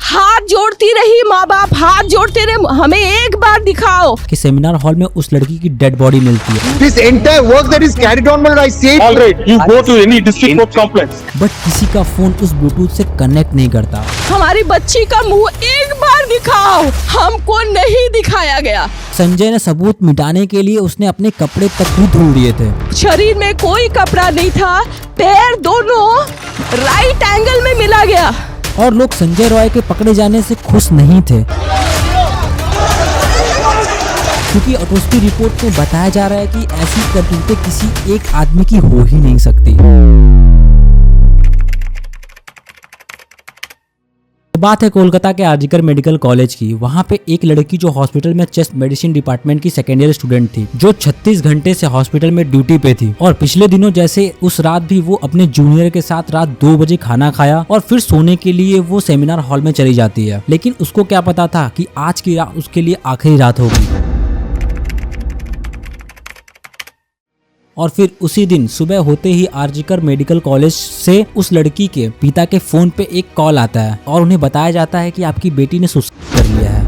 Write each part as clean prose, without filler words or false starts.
हाथ जोड़ती रही, माँ बाप हाथ जोड़ते रहे, हमें एक बार दिखाओ। कि सेमिनार हॉल में उस लड़की की डेड बॉडी मिलती है। This entire work that is carried on, I say it. All right, you go to any district court complex. But किसी का फोन उस ब्लूटूथ से कनेक्ट नहीं करता। हमारी बच्ची का मुंह एक बार दिखाओ, हमको नहीं दिखाया गया। संजय ने सबूत मिटाने के लिए उसने अपने कपड़े तक भी धुल दिए थे। शरीर में कोई कपड़ा नहीं था, पैर दोनों राइट एंगल में मिला गया। और लोग संजय रॉय के पकड़े जाने से खुश नहीं थे, क्योंकि ऑटोप्सी रिपोर्ट में बताया जा रहा है कि ऐसी करतूतें किसी एक आदमी की हो ही नहीं सकती। बात है कोलकाता के आरजीकर मेडिकल कॉलेज की। वहाँ पे एक लड़की जो हॉस्पिटल में चेस्ट मेडिसिन डिपार्टमेंट की सेकेंड ईयर स्टूडेंट थी, जो 36 घंटे से हॉस्पिटल में ड्यूटी पे थी। और पिछले दिनों जैसे उस रात भी वो अपने जूनियर के साथ रात 2 बजे खाना खाया और फिर सोने के लिए वो सेमिनार हॉल में चली जाती है। लेकिन उसको क्या पता था कि आज की रात उसके लिए आखिरी रात होगी। और फिर उसी दिन सुबह होते ही आरजीकर मेडिकल कॉलेज से उस लड़की के पिता के फोन पे एक कॉल आता है और उन्हें बताया जाता है कि आपकी बेटी ने सुसाइड कर लिया है।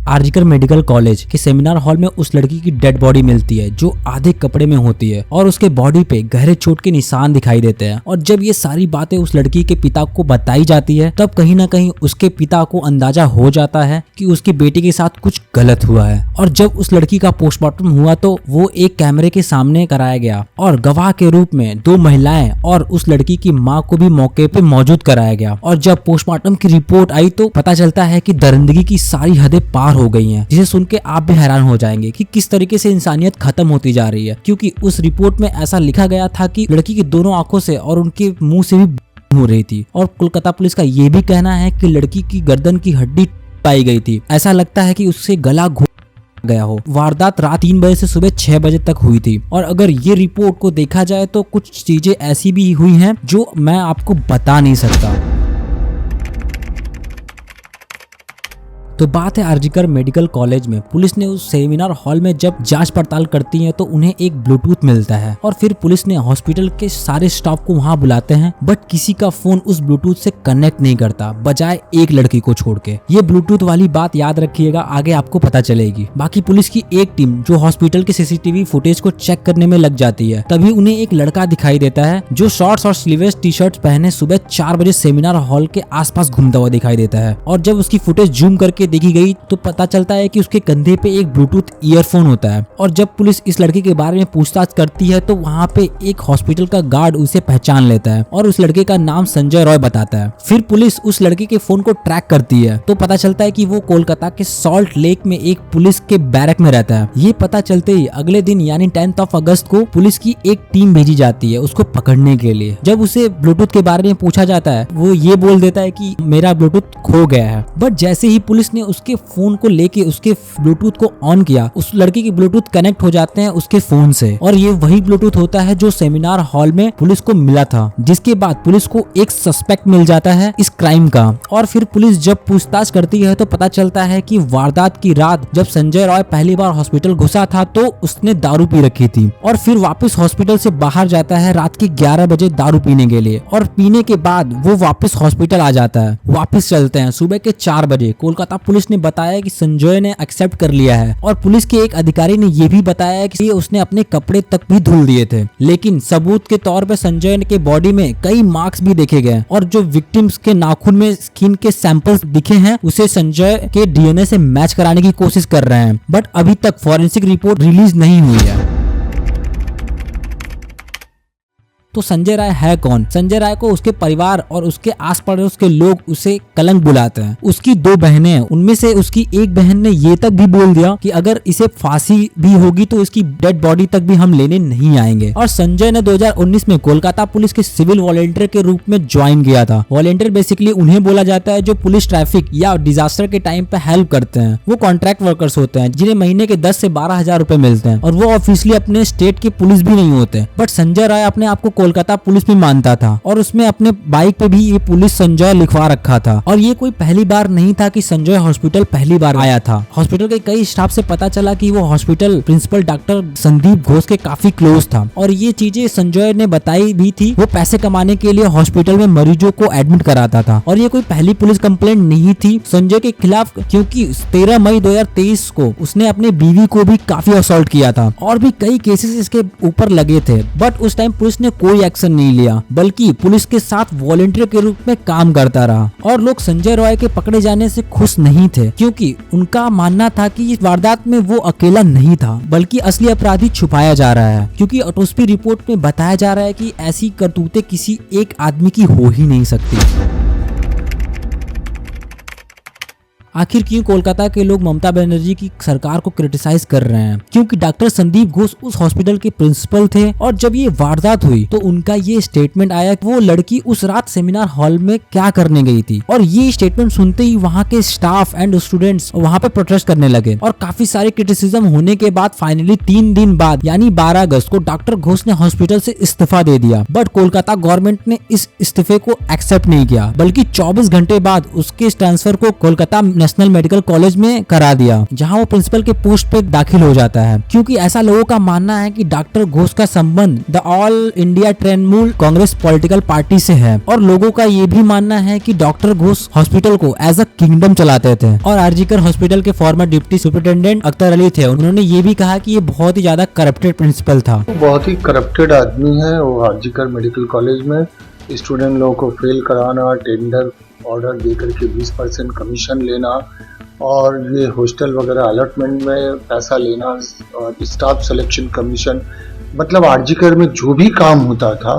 आरजीकर मेडिकल कॉलेज के सेमिनार हॉल में उस लड़की की डेड बॉडी मिलती है, जो आधे कपड़े में होती है और उसके बॉडी पे गहरे चोट के निशान दिखाई देते हैं। और जब ये सारी बातें उस लड़की के पिता को बताई जाती है, तब कहीं ना कहीं उसके पिता को अंदाजा हो जाता है कि उसकी बेटी के साथ कुछ गलत हुआ है। और जब उस लड़की का पोस्टमार्टम हुआ तो वो एक कैमरे के सामने कराया गया और गवाह के रूप में 2 महिलाएं और उस लड़की की माँ को भी मौके पे मौजूद कराया गया। और जब पोस्टमार्टम की रिपोर्ट आई तो पता चलता है कि दरिंदगी की सारी हदें पार हो गई हैं, जिसे सुन के आप भी हैरान हो जाएंगे कि किस तरीके से इंसानियत खत्म होती जा रही है। क्योंकि उस रिपोर्ट में ऐसा लिखा गया था कि लड़की की दोनों आंखों से और उनके मुंह से भी हो रही थी। और कोलकाता पुलिस का ये भी कहना है कि लड़की की गर्दन की हड्डी पाई गई थी। ऐसा लगता है कि उससे गला घोट गया हो। वारदात रात 3 बजे से सुबह 6 बजे तक हुई थी। और अगर ये रिपोर्ट को देखा जाए तो कुछ चीजें ऐसी भी हुई हैं जो मैं आपको बता नहीं सकता। तो बात है आरजीकर मेडिकल कॉलेज में। पुलिस ने उस सेमिनार हॉल में जब जांच पड़ताल करती है तो उन्हें एक ब्लूटूथ मिलता है और फिर पुलिस ने हॉस्पिटल के सारे स्टाफ को वहां बुलाते हैं, बट किसी का फोन उस ब्लूटूथ से कनेक्ट नहीं करता, बजाय एक लड़की को छोड़ के। ये ब्लूटूथ वाली बात याद रखिएगा, आगे आपको पता चलेगी। बाकी पुलिस की एक टीम जो हॉस्पिटल के सीसीटीवी फुटेज को चेक करने में लग जाती है। तभी उन्हें एक लड़का दिखाई देता है जो शॉर्ट्स और स्लीवलेस टी शर्ट पहने सुबह 4 बजे सेमिनार हॉल के आसपास घूमता हुआ दिखाई देता है। और जब उसकी फुटेज जूम करके देखी गई तो पता चलता है कि उसके कंधे पे एक ब्लूटूथ ईयरफोन होता है। और जब पुलिस इस लड़के के बारे में पूछताछ करती है तो वहाँ पे एक हॉस्पिटल का गार्ड उसे पहचान लेता है और उस लड़के का नाम संजय रॉय बताता है। फिर पुलिस उस लड़के के फोन को ट्रैक करती है तो पता चलता है कि वो कोलकाता के सॉल्ट लेक में एक पुलिस के बैरक में रहता है। ये पता चलते ही अगले दिन यानी 10 अगस्त को पुलिस की एक टीम भेजी जाती है उसको पकड़ने के लिए। जब उसे ब्लूटूथ के बारे में पूछा जाता है वो ये बोल देता है कि मेरा ब्लूटूथ खो गया है। बट जैसे ही पुलिस ने उसके फोन को लेके उसके ब्लूटूथ को ऑन किया, उस लड़के के ब्लूटूथ कनेक्ट हो जाते हैं उसके फोन से। और ये वही ब्लूटूथ होता है जो सेमिनार हॉल में पुलिस को मिला था, जिसके बाद पुलिस को एक सस्पेक्ट मिल जाता है इस क्राइम का। और फिर पुलिस जब पूछताछ करती है तो पता चलता है कि वारदात की रात जब संजय रॉय पहली बार हॉस्पिटल घुसा था तो उसने दारू पी रखी थी और फिर वापस हॉस्पिटल से बाहर जाता है रात के 11 बजे दारू पीने के लिए। और पीने के बाद वो वापस हॉस्पिटल आ जाता है। वापस चलते हैं सुबह के 4 बजे। कोलकाता पुलिस ने बताया कि संजय ने एक्सेप्ट कर लिया है और पुलिस के एक अधिकारी ने यह भी बताया कि उसने अपने कपड़े तक भी धुल दिए थे। लेकिन सबूत के तौर पे संजय के बॉडी में कई मार्क्स भी देखे गए और जो विक्टिम्स के नाखून में स्किन के सैंपल्स दिखे हैं उसे संजय के डीएनए से मैच कराने की कोशिश कर रहे हैं, बट अभी तक फॉरेंसिक रिपोर्ट रिलीज नहीं हुई है। तो संजय राय है कौन? संजय राय को उसके परिवार और उसके आस पड़ोस के लोग उसे कलंक बुलाते हैं। उसकी 2 बहनें हैं, उनमें से उसकी एक बहन ने ये तक भी बोल दिया कि अगर इसे फांसी भी होगी तो इसकी डेड बॉडी तक भी हम लेने नहीं आएंगे। और संजय ने 2019 में कोलकाता पुलिस के सिविल वॉलेंटियर के रूप में ज्वाइन किया था। वॉलेंटियर बेसिकली उन्हें बोला जाता है जो पुलिस ट्रैफिक या डिजास्टर के टाइम पे हेल्प करते हैं। वो कॉन्ट्रैक्ट वर्कर्स होते हैं जिन्हें महीने के 10 से 12 हजार रुपए मिलते हैं और वो ऑफिशियली अपने स्टेट के पुलिस भी नहीं होते। बट संजय राय अपने आप को कोलकाता पुलिस में मानता था और उसमें अपने बाइक पे भी ये पुलिस संजय लिखवा रखा था। और ये कोई पहली बार नहीं था कि संजय हॉस्पिटल पहली बार आया था। हॉस्पिटल के कई स्टाफ से पता चला कि वो hospital principal doctor Sandeep Ghosh के काफी क्लोज था और ये चीजें संजय ने बताई भी थी। वो पैसे कमाने के लिए हॉस्पिटल में मरीजों को एडमिट कराता था और ये कोई पहली पुलिस कंप्लेंट नहीं थी संजय के खिलाफ, क्योंकि 13 मई 2023 को उसने अपने बीवी को भी काफी असॉल्ट किया था और भी कई केसेस इसके ऊपर लगे थे। बट उस टाइम पुलिस ने कोई एक्शन नहीं लिया, बल्कि पुलिस के साथ वॉलंटियर के रूप में काम करता रहा। और लोग संजय रॉय के पकड़े जाने से खुश नहीं थे, क्योंकि उनका मानना था कि इस वारदात में वो अकेला नहीं था, बल्कि असली अपराधी छुपाया जा रहा है। क्योंकि ऑटोप्सी रिपोर्ट में बताया जा रहा है कि ऐसी करतूतें किसी एक आदमी की हो ही नहीं सकती। आखिर क्यों कोलकाता के लोग ममता बनर्जी की सरकार को क्रिटिसाइज कर रहे हैं? क्योंकि डॉक्टर संदीप घोष उस हॉस्पिटल के प्रिंसिपल थे और जब ये वारदात हुई तो उनका ये स्टेटमेंट आया कि वो लड़की उस रात सेमिनार हॉल में क्या करने गई थी। और ये स्टेटमेंट सुनते ही वहाँ के स्टाफ एंड स्टूडेंट्स वहाँ पे प्रोटेस्ट करने लगे और काफी सारे क्रिटिसिज्म होने के बाद फाइनली 3 दिन बाद यानी 12 अगस्त को डॉक्टर घोष ने हॉस्पिटल से इस्तीफा दे दिया। बट कोलकाता गवर्नमेंट ने इस इस्तीफे को एक्सेप्ट नहीं किया, बल्कि 24 घंटे बाद उसके इस ट्रांसफर को कोलकाता नेशनल मेडिकल कॉलेज में करा दिया, जहां वो प्रिंसिपल के पोस्ट पे दाखिल हो जाता है। क्योंकि ऐसा लोगों का मानना है कि डॉक्टर घोष का संबंध the all India Trinamool Congress political party से है और लोगों का ये भी मानना है कि डॉक्टर घोष हॉस्पिटल को एज अ किंगडम चलाते थे। और आरजीकर हॉस्पिटल के farmer deputy superintendent Akhtar Ali थे, उन्होंने ये भी कहा कि ये बहुत ही ज्यादा करप्टेड प्रिंसिपल था। बहुत ही करप्टेड आदमी है वो। आरजीकर मेडिकल कॉलेज में स्टूडेंट लोगों को फेल कराना, टेंडर ऑर्डर देकर के 20% कमीशन लेना और ये हॉस्टल वगैरह अलॉटमेंट में पैसा लेना और स्टाफ सिलेक्शन कमीशन, मतलब आरजीकर में जो भी काम होता था,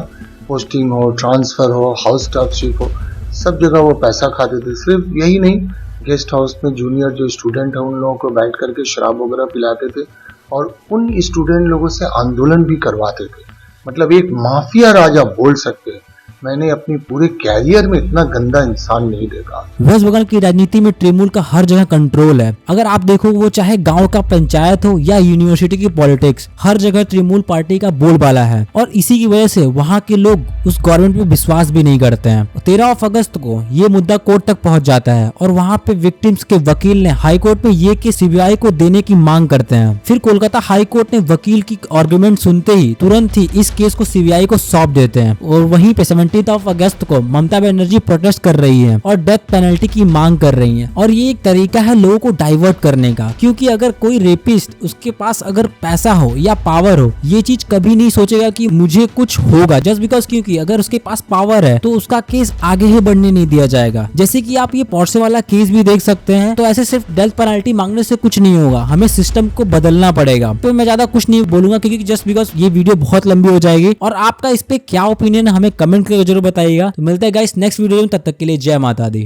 पोस्टिंग हो, ट्रांसफर हो, हाउस स्टाफशिप हो, सब जगह वो पैसा खाते थे। सिर्फ यही नहीं, गेस्ट हाउस में जूनियर जो स्टूडेंट है उन लोगों को बैठ करके शराब वगैरह पिलाते थे और उन स्टूडेंट लोगों से आंदोलन भी करवाते थे। मतलब एक माफिया राजा बोल सकते हैं। मैंने अपनी पूरे कैरियर में इतना गंदा इंसान नहीं देखा। वेस्ट बंगाल की राजनीति में तृणमूल का हर जगह कंट्रोल है। अगर आप देखो वो चाहे गांव का पंचायत हो या यूनिवर्सिटी की पॉलिटिक्स, हर जगह तृणमूल पार्टी का बोलबाला है और इसी की वजह से वहाँ के लोग उस गवर्नमेंट पे विश्वास भी नहीं करते हैं। 13 अगस्त को ये मुद्दा कोर्ट तक पहुँच जाता है और वहाँ पे विक्टिम्स के वकील ने हाई कोर्ट में ये केस सीबीआई को देने की मांग करते हैं। फिर कोलकाता हाई कोर्ट ने वकील की आर्गुमेंट सुनते ही तुरंत ही इस केस को सीबीआई को सौंप देते हैं और वहीं पे 17 अगस्त को ममता बनर्जी प्रोटेस्ट कर रही है और डेथ पेनल्टी की मांग कर रही है। और ये एक तरीका है लोगों को डाइवर्ट करने का, क्योंकि अगर कोई रेपिस्ट उसके पास अगर पैसा हो या पावर हो, ये चीज कभी नहीं सोचेगा कि मुझे कुछ होगा जस्ट बिकॉज, क्योंकि अगर उसके पास पावर है तो उसका केस आगे ही बढ़ने नहीं दिया जाएगा। जैसे कि आप ये पोर्शे वाला केस भी देख सकते हैं। तो ऐसे सिर्फ डेथ पेनल्टी मांगने से कुछ नहीं होगा, हमें सिस्टम को बदलना पड़ेगा। तो मैं ज्यादा कुछ नहीं बोलूंगा क्योंकि जस्ट बिकॉज ये वीडियो बहुत लंबी हो जाएगी और आपका इस पे क्या ओपिनियन है हमें कमेंट करके जरूर बताइएगा। तो मिलते हैं गाइस नेक्स्ट वीडियो में, तब तक के लिए जय माता दी।